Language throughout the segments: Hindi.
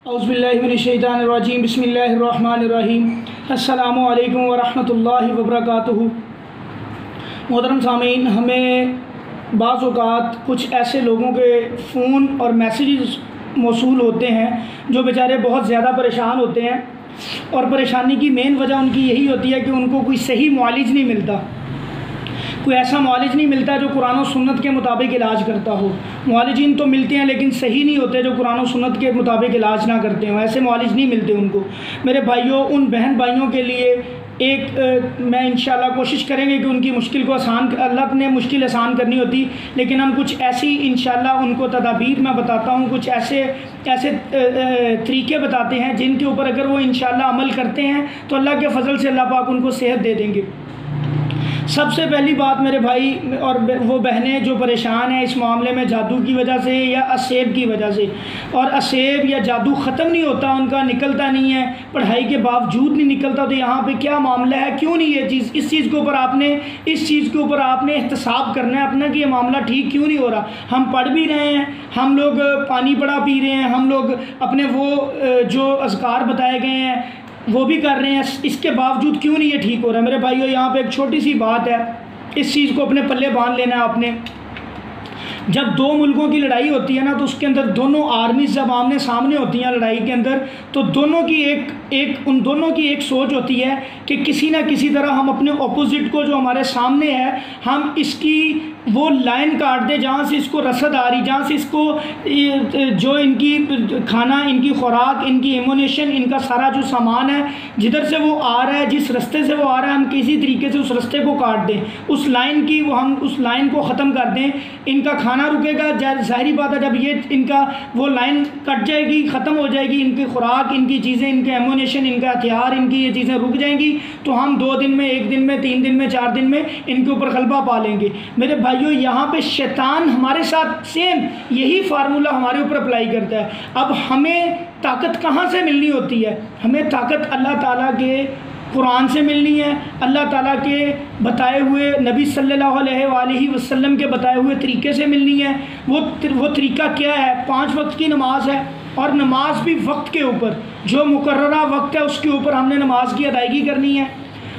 औज़ुबिल्लाहिमिनश्शैतानिर्रजीम बिस्मिल्लाहिर्रहमानिर्रहीम अस्सलामु अलैकुम वरहमतुल्लाहि वबरकातुहू। मोहतरम सामीन, हमें बाज़ औक़ात कुछ ऐसे लोगों के फ़ोन और मैसेजेस मौसूल होते हैं जो बेचारे बहुत ज़्यादा परेशान होते हैं, और परेशानी की मेन वजह उनकी यही होती है कि उनको कोई सही मुआलिज नहीं मिलता। कोई ऐसा मुआलिज नहीं मिलता जो कुरान और सुन्नत के मुताबिक इलाज करता हो। मुआलिजीन तो मिलते हैं लेकिन सही नहीं होते जो कुरान और सुन्नत के मुताबिक इलाज ना करते हो। ऐसे मुआलिज नहीं मिलते उनको। मेरे भाइयों, उन बहन भाइयों के लिए मैं इंशाल्लाह कोशिश करेंगे कि उनकी मुश्किल को आसान, अल्लाह ने मुश्किल आसान करनी होती, लेकिन हम कुछ ऐसी इंशाल्लाह उनको तदाबीर मैं बताता हूँ, कुछ ऐसे तरीके बताते हैं जिनके ऊपर अगर वो इंशाल्लाह अमल करते हैं तो अल्लाह के फ़ज़ल से अल्लाह पाक उनको सेहत दे देंगे। सबसे पहली बात मेरे भाई और वो बहनें जो परेशान हैं इस मामले में जादू की वजह से या असेब की वजह से, और असेब या जादू ख़त्म नहीं होता, उनका निकलता नहीं है, पढ़ाई के बावजूद नहीं निकलता, तो यहाँ पे क्या मामला है, क्यों नहीं ये चीज़, इस चीज़ के ऊपर आपने एहतसाब करना है अपना कि ये मामला ठीक क्यों नहीं हो रहा। हम पढ़ भी रहे हैं, हम लोग पानी बड़ा पी रहे हैं, हम लोग अपने वो जो अज़कार बताए गए हैं वो भी कर रहे हैं, इसके बावजूद क्यों नहीं ये ठीक हो रहा है। मेरे भाइयों, यहाँ पे एक छोटी सी बात है, इस चीज़ को अपने पल्ले बांध लेना है आपने। जब दो मुल्कों की लड़ाई होती है ना, तो उसके अंदर दोनों आर्मीज़ जब आमने सामने होती हैं लड़ाई के अंदर, तो उन दोनों की एक सोच होती है कि किसी ना किसी तरह हम अपने ऑपोजिट को जो हमारे सामने है, हम इसकी वो लाइन काट दें जहाँ से इसको रसद आ रही, जहाँ से इसको जो इनकी खाना, इनकी खुराक, इनकी एमोनेशन, इनका सारा जो सामान है जिधर से वो आ रहा है, जिस रास्ते से वो आ रहा है, हम किसी तरीके से उस रास्ते को काट दें, उस लाइन की हम उस लाइन को ख़त्म कर दें। इनका खाना रुकेगा, ज़ाहिरी बात है, जब ये इनका वो लाइन कट जाएगी, ख़त्म हो जाएगी, इनकी खुराक, इनकी चीज़ें, इनके एमोनेशन, इनका हथियार, इनकी ये चीज़ें रुक जाएंगी, तो हम 2 दिन में, 1 दिन में, 3 दिन में, 4 दिन में इनके ऊपर गलबा पा लेंगे। मेरे भाइयों, यहाँ पे शैतान हमारे साथ सेम यही फार्मूला हमारे ऊपर अप्लाई करता है। अब हमें ताकत कहाँ से मिलनी होती है? हमें ताकत अल्लाह ताला के कुरान से मिलनी है, अल्लाह ताला के बताए हुए, नबी सल्लल्लाहु अलैहि वसल्लम के बताए हुए तरीके से मिलनी है। वो तरीका क्या है? 5 वक्त की नमाज है, और नमाज भी वक्त के ऊपर, जो मुकर्ररा वक्त है उसके ऊपर हमने नमाज की अदायगी करनी है।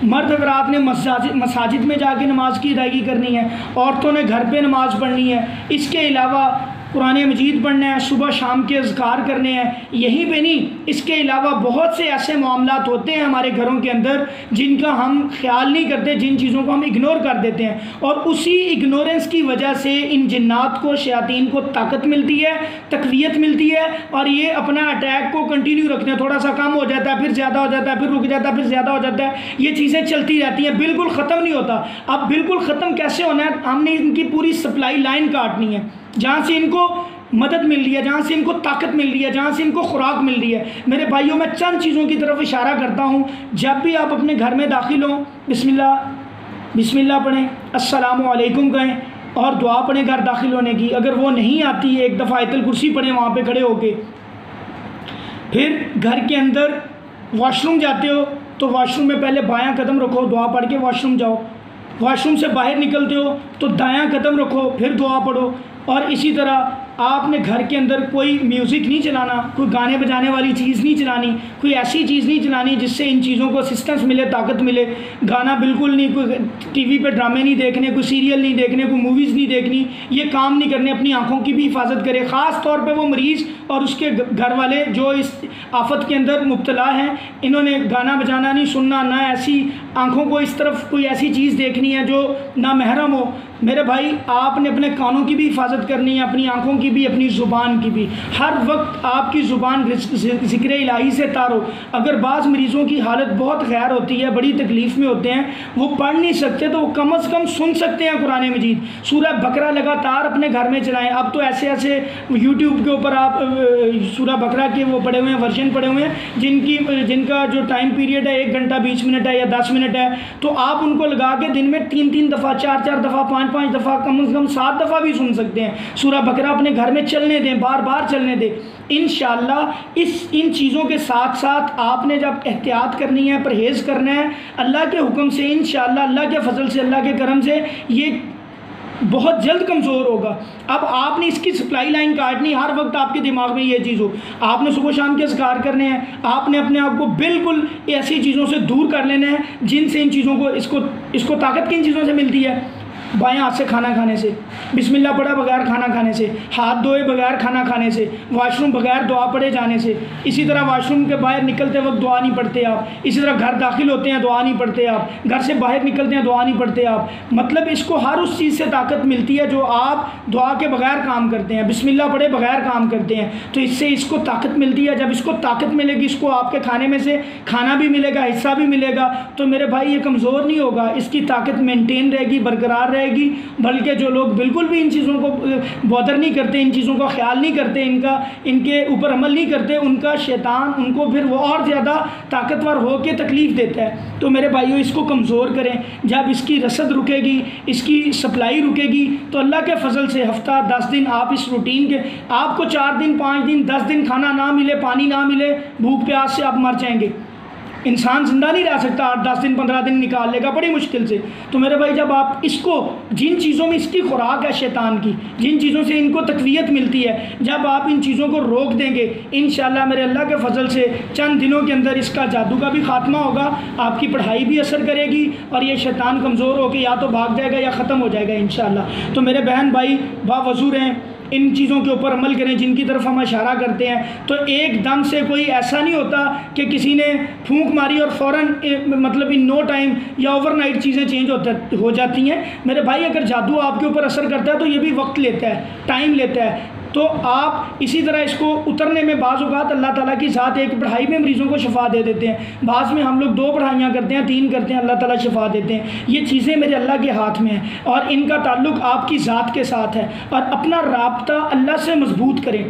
मर्द हज़रात ने मसाजिद में जाके नमाज की अदायगी करनी है, औरतों ने घर पे नमाज़ पढ़नी है। इसके अलावा कुरान मजीद पढ़ना है, सुबह शाम के अज़कार करने हैं। यहीं पे नहीं, इसके अलावा बहुत से ऐसे मामलात होते हैं हमारे घरों के अंदर जिनका हम ख्याल नहीं करते, जिन चीज़ों को हम इग्नोर कर देते हैं, और उसी इग्नोरेंस की वजह से इन जिन्नात को, शयातीन को ताकत मिलती है, तक़वियत मिलती है, और ये अपना अटैक को कंटिन्यू रखते हैं। थोड़ा सा कम हो जाता है, फिर ज़्यादा हो जाता है, फिर रुक जाता है, फिर ज़्यादा हो जाता है। ये चीज़ें चलती रहती हैं, बिल्कुल ख़त्म नहीं होता। अब बिल्कुल ख़त्म कैसे होना है? हमने इनकी पूरी सप्लाई लाइन काटनी है, जहाँ से इनको मदद मिल रही है, जहाँ से इनको ताकत मिल रही है, जहाँ से इनको खुराक मिल रही है। मेरे भाइयों, मैं चंद चीज़ों की तरफ इशारा करता हूँ। जब भी आप अपने घर में दाखिल हों, बिस्मिल्लाह पढ़ें, अस्सलामु अलैकुम कहें, और दुआ पढ़ें घर दाखिल होने की। अगर वो नहीं आती है, एक दफ़ा आयतुल कुर्सी पढ़ें वहाँ पे खड़े होके। फिर घर के अंदर वॉशरूम जाते हो तो वॉशरूम में पहले बायां कदम रखो, दुआ पढ़ के वॉशरूम जाओ। वॉशरूम से बाहर निकलते हो तो दायां कदम रखो, फिर दुआ पढ़ो। और इसी तरह आपने घर के अंदर कोई म्यूज़िक नहीं चलाना, कोई गाने बजाने वाली चीज़ नहीं चलानी, कोई ऐसी चीज़ नहीं चलानी जिससे इन चीज़ों को असिस्टेंस मिले, ताकत मिले। गाना बिल्कुल नहीं, कोई टीवी पे ड्रामे नहीं देखने, कोई सीरियल नहीं देखने, कोई मूवीज़ नहीं देखनी, ये काम नहीं करने। अपनी आँखों की भी हिफाजत करें, ख़ास तौर पे वो मरीज़ और उसके घर वाले जो इस आफत के अंदर मुब्तला हैं। इन्होंने गाना बजाना नहीं सुनना, ना ऐसी आँखों को इस तरफ कोई ऐसी चीज़ देखनी है जो ना महरम हो। मेरे भाई, आपने अपने कानों की भी हिफाजत करनी है, अपनी आँखों की भी, अपनी ज़ुबान की भी। हर वक्त आपकी ज़ुबान ज़िक्र इलाही से तारो। अगर बाज़ मरीज़ों की हालत बहुत खैर होती है, बड़ी तकलीफ़ में होते हैं, वो पढ़ नहीं सकते, तो वो कम अज़ कम सुन सकते हैं कुरान मजीद। सूरह बकरा लगातार अपने घर में चलाएं। अब तो ऐसे यूट्यूब के ऊपर आप सूरह बकरा के वो पढ़े हुए हैं, वर्जन पढ़े हुए हैं, जिनका जो टाइम पीरियड है 1 घंटा 20 मिनट है या 10 मिनट है, तो आप उनको लगा के दिन में 3-3 दफ़ा, 4-4 दफ़ा, 5-5 दफ़ा, कम से कम 7 दफ़ा भी सुन सकते हैं। सूरह बकरा अपने घर में चलने दें, बार बार चलने दें। इंशाअल्लाह इन चीज़ों के साथ साथ आपने जब एहतियात करनी है, परहेज़ करना है, अल्लाह के हुक्म से इंशाअल्लाह, अल्लाह के फ़ज़ल से, अल्लाह के करम से, ये बहुत जल्द कमज़ोर होगा। अब आपने इसकी सप्लाई लाइन काटनी, हर वक्त आपके दिमाग में ये चीज़ हो, आपने सुबह शाम के अज़कार करने हैं, आपने अपने आप को बिल्कुल ऐसी चीज़ों से दूर कर लेना है जिनसे इन चीज़ों को इसको ताकत किन चीज़ों से मिलती है? बाएं हाथ से खाना खाने से, बिस्मिल्लाह पढ़ा बगैर खाना खाने से, हाथ धोए बगैर खाना खाने से, वॉशरूम बगैर दुआ पढ़े जाने से। इसी तरह वॉशरूम के बाहर निकलते वक्त दुआ नहीं पढ़ते आप। इसी तरह घर दाखिल होते हैं दुआ नहीं पढ़ते आप, घर से बाहर निकलते हैं दुआ नहीं पढ़ते आप। मतलब इसको हर उस चीज़ से ताकत मिलती है जो आप दुआ के बगैर काम करते हैं, बिस्मिल्लाह पढ़े बगैर काम करते हैं, तो इससे इसको ताकत मिलती है। जब इसको ताकत मिलेगी, इसको आपके खाने में से खाना भी मिलेगा, हिस्सा भी मिलेगा, तो मेरे भाई ये कमज़ोर नहीं होगा, इसकी ताकत मेनटेन रहेगी, बरकरार रहेगी। बल्कि जो लोग बिल्कुल भी इन चीज़ों को बॉदर नहीं करते, इन चीज़ों का ख्याल नहीं करते, इनके ऊपर अमल नहीं करते, उनका शैतान उनको फिर वो और ज़्यादा ताकतवर हो के तकलीफ़ देता है। तो मेरे भाइयों, इसको कमज़ोर करें। जब इसकी रसद रुकेगी, इसकी सप्लाई रुकेगी, तो अल्लाह के फ़ज़ल से हफ़्ता 10 दिन आप इस रूटीन के, आपको 4 दिन 5 दिन 10 दिन खाना ना मिले, पानी ना मिले, भूख प्यास से आप मर जाएंगे। इंसान ज़िंदा नहीं रह सकता 8-10 दिन 15 दिन निकाल लेगा बड़ी मुश्किल से। तो मेरे भाई, जब आप इसको, जिन चीज़ों में इसकी खुराक है शैतान की, जिन चीज़ों से इनको तक़वियत मिलती है, जब आप इन चीज़ों को रोक देंगे, इंशाअल्लाह मेरे अल्लाह के फ़ज़ल से चंद दिनों के अंदर इसका जादू का भी ख़ात्मा होगा, आपकी पढ़ाई भी असर करेगी और ये शैतान कमज़ोर होकर या तो भाग जाएगा या ख़त्म हो जाएगा इंशाअल्लाह। तो मेरे बहन भाई बावज़ूर हैं, इन चीज़ों के ऊपर अमल करें जिनकी तरफ हम इशारा करते हैं। तो एकदम से कोई ऐसा नहीं होता कि किसी ने फूंक मारी और फ़ौरन मतलब इन नो टाइम या ओवरनाइट चीज़ें चेंज हो जाती हैं। मेरे भाई, अगर जादू आपके ऊपर असर करता है तो ये भी वक्त लेता है, टाइम लेता है। तो आप इसी तरह इसको उतरने में बाज़ औक़ात अल्लाह ताला की ज़ात एक पढ़ाई में मरीज़ों को शफ़ा दे देते हैं, बाज़ में हम लोग 2 पढ़ाइयाँ करते हैं, 3 करते हैं, अल्लाह ताला शफ़ा देते हैं। ये चीज़ें मेरे अल्लाह के हाथ में हैं और इनका ताल्लुक़ आपकी ज़ात के साथ है। और अपना राब्ता अल्लाह से मज़बूत करें।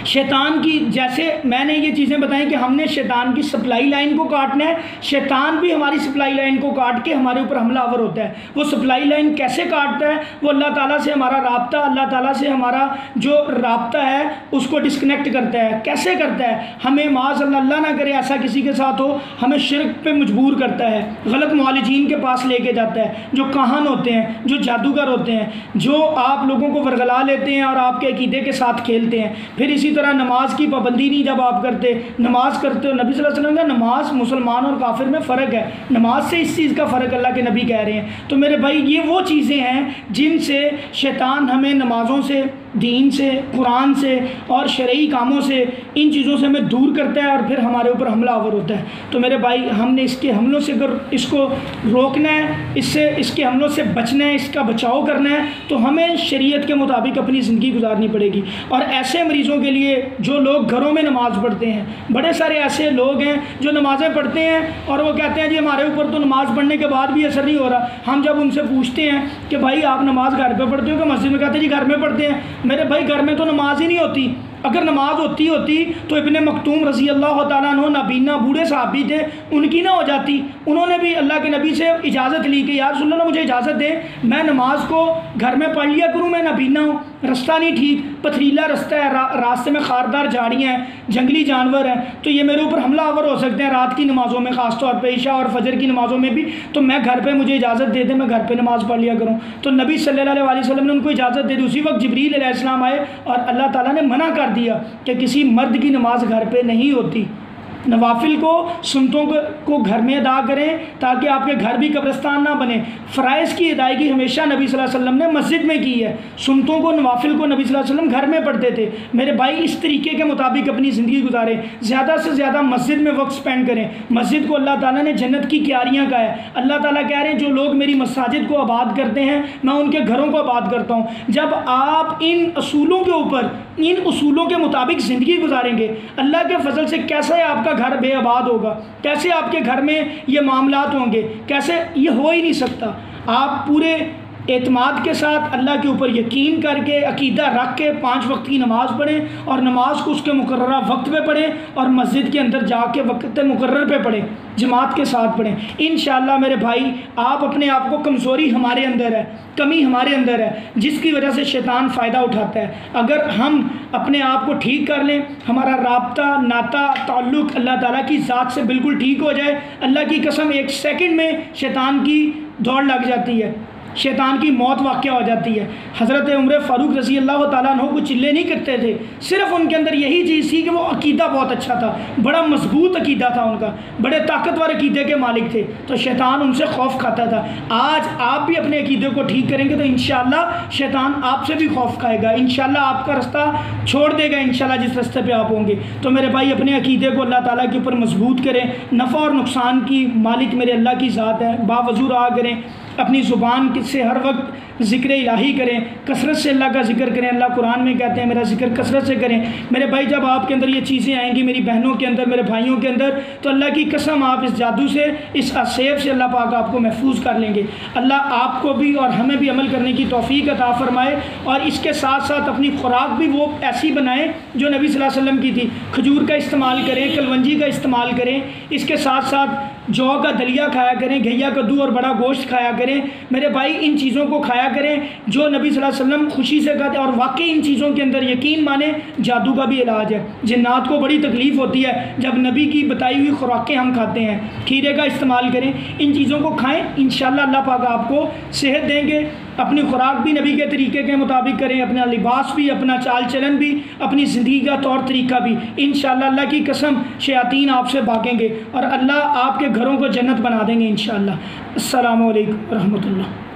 शैतान की, जैसे मैंने ये चीज़ें बताई कि हमने शैतान की सप्लाई लाइन को काटना है, शैतान भी हमारी सप्लाई लाइन को काट के हमारे ऊपर हमलावर होता है। वो सप्लाई लाइन कैसे काटता है? वो अल्लाह ताला से हमारा राब्ता, अल्लाह ताला से हमारा जो राब्ता है उसको डिस्कनेक्ट करता है। कैसे करता है? हमें माज़ अल्लाह ना करे ऐसा किसी के साथ हो, हमें शिर्क पे मजबूर करता है, गलत मुआलिजीन के पास लेके जाता है, जो काहन होते हैं, जो जादूगर होते हैं, जो आप लोगों को वरगला लेते हैं और आपके अकीदे के साथ खेलते हैं। फिर इसी तरह नमाज की पाबंदी नहीं जब आप करते, नमाज करते हो, नबी सल्लल्लाहु अलैहि वसल्लम का नमाज मुसलमान और काफिर में फ़र्क है, नमाज से इस चीज़ का फ़र्क अल्लाह के नबी कह रहे हैं। तो मेरे भाई, ये वो चीज़ें हैं जिनसे शैतान हमें नमाज़ों से, दीन से, कुरान से और शरई कामों से, इन चीज़ों से हमें दूर करता है और फिर हमारे ऊपर हमलावर होता है। तो मेरे भाई, हमने इसके हमलों से अगर इसको रोकना है, इसके हमलों से बचना है, इसका बचाव करना है, तो हमें शरीयत के मुताबिक अपनी ज़िंदगी गुजारनी पड़ेगी। और ऐसे मरीज़ों के लिए जो लोग घरों में नमाज़ पढ़ते हैं, बड़े सारे ऐसे लोग हैं जो नमाज़ें पढ़ते हैं और वो कहते हैं जी हमारे ऊपर तो नमाज़ पढ़ने के बाद भी असर नहीं हो रहा। हम जब उनसे पूछते हैं कि भाई आप नमाज़ घर पे पढ़ते हो कि मस्जिद में, कहते हैं जी घर में पढ़ते हैं। मेरे भाई, घर में तो नमाज ही नहीं होती। अगर नमाज होती तो इब्ने मखतूम रज़ी अल्लाह ताला अन्हु नबीना बूढ़े साहबी थे, उनकी ना हो जाती। उन्होंने भी अल्लाह के नबी से इजाज़त ली कि यार रसूलल्लाह मुझे इजाज़त दे, मैं नमाज को घर में पढ़ लिया करूँ, मैं नबीना हूँ, रास्ता नहीं ठीक, पथरीला रास्ता है, रास्ते में खारदार झाड़ियाँ हैं, जंगली जानवर हैं, तो ये मेरे ऊपर हमलावर हो सकते हैं रात की नमाज़ों में, ख़ास तौर पर ईशा और फजर की नमाज़ों में भी। तो मैं घर पर, मुझे इजाज़त दे दे, मैं घर पर नमाज़ पढ़ लिया करूँ। तो नबी सल्लल्लाहु अलैहि वसल्लम ने उनको इजाज़त दे दी। उसी वक्त जिब्रील अलैहिस्सलाम आए और अल्लाह ताला ने मना कर दिया कि किसी मर्द की नमाज घर पे नहीं होती। नवाफिल को, सुन्नतों को घर में अदा करें ताकि आपके घर भी कब्रिस्तान ना बने। फ़राइज़ की अदायगी हमेशा नबी सल्लल्लाहु अलैहि वसल्लम ने मस्जिद में की है। सुन्नतों को, नवाफिल को नबी सल्लल्लाहु अलैहि वसल्लम घर में पढ़ते थे। मेरे भाई, इस तरीके के मुताबिक अपनी ज़िंदगी गुजारें, ज़्यादा से ज़्यादा मस्जिद में वक्त स्पेंड करें। मस्जिद को अल्लाह ताला ने जन्नत की क्यारियाँ कहा है। अल्लाह ताला कह रहे हैं जो लोग मेरी मसाजिद को आबाद करते हैं, मैं उनके घरों को आबाद करता हूँ। जब आप इन असूलों के ऊपर, इन उसूलों के मुताबिक ज़िंदगी गुजारेंगे, अल्लाह के फजल से कैसे आपका घर बेआबाद होगा, कैसे आपके घर में ये मामलात होंगे, कैसे ये हो ही नहीं सकता। आप पूरे एतमाद के साथ अल्लाह के ऊपर यकीन करके, अकीदा रख के 5 वक्त की नमाज़ पढ़ें और नमाज को उसके मुकर्ररा वक्त पे पढ़ें और मस्जिद के अंदर जाके वक्त मुकर्रर पे पढ़ें, जमात के साथ पढ़ें। इंशाअल्लाह मेरे भाई, आप अपने आप को, कमज़ोरी हमारे अंदर है, कमी हमारे अंदर है, जिसकी वजह से शैतान फ़ायदा उठाता है। अगर हम अपने आप को ठीक कर लें, हमारा राब्ता, नाता, ताल्लुक़ अल्लाह ताला की ज़ात से बिल्कुल ठीक हो जाए, अल्लाह की कसम 1 सेकंड में शैतान की दौड़ लग जाती है। शैतान की मौत वाक़या हो जाती है। हज़रत उमर फ़ारूक रज़ी अल्लाह ताला अन्हु को चिल्ले नहीं करते थे, सिर्फ़ उनके अंदर यही चीज़ थी कि वो अकीदा बहुत अच्छा था, बड़ा मजबूत अकीदा था उनका, बड़े ताकतवर अकीदे के मालिक थे, तो शैतान उनसे खौफ खाता था। आज आप भी अपने अकीदे को ठीक करेंगे तो इंशाअल्लाह शैतान आपसे भी खौफ खाएगा, इंशाअल्लाह आपका रास्ता छोड़ देगा, इंशाअल्लाह जिस रास्ते पे आप होंगे। तो मेरे भाई अपने अकीदे को अल्लाह ताला के ऊपर मजबूत करें। नफ़ा और नुकसान की मालिक मेरे अल्लाह की ज़ात है, बावजू रहा करें, अपनी ज़ुबान से हर वक्त ज़िक्र इलाही करें, कसरत से अल्लाह का ज़िक्र करें। अल्लाह कुरान में कहते हैं मेरा ज़िक्र कसरत से करें। मेरे भाई जब आपके अंदर ये चीज़ें आएंगी, मेरी बहनों के अंदर, मेरे भाइयों के अंदर, तो अल्लाह की कसम आप इस जादू से, इस असेब से अल्लाह पाक आपको महफूज कर लेंगे। अल्लाह आपको भी और हमें भी अमल करने की तौफीक अता फ़रमाए, और इसके साथ साथ अपनी खुराक भी वो ऐसी बनाएँ जो नबी सल्लल्लाहु अलैहि वसल्लम की थी। खजूर का इस्तेमाल करें, कलवंजी का इस्तेमाल करें, इसके साथ साथ जौ का दलिया खाया करें, घैया कद्दू और बड़ा गोश्त खाया करें। मेरे भाई इन चीज़ों को खाया करें जो नबी सल्लल्लाहु अलैहि वसल्लम खुशी से खाते, और वाकई इन चीज़ों के अंदर यकीन माने जादू का भी इलाज है। जिन्नात को बड़ी तकलीफ़ होती है जब नबी की बताई हुई खुराकें हम खाते हैं। खीरे का इस्तेमाल करें, इन चीज़ों को खाएँ, इंशाअल्लाह अल्लाह पाक आपको सेहत देंगे। अपनी खुराक भी नबी के तरीके के मुताबिक करें, अपना लिबास भी, अपना चाल चलन भी, अपनी ज़िंदगी का तौर तरीका भी। इंशाअल्लाह अल्लाह की कसम शयातीन आपसे भागेंगे और अल्लाह आपके घरों को जन्नत बना देंगे इंशाअल्लाह। अस्सलामु अलैकुम रहमतुल्लाह।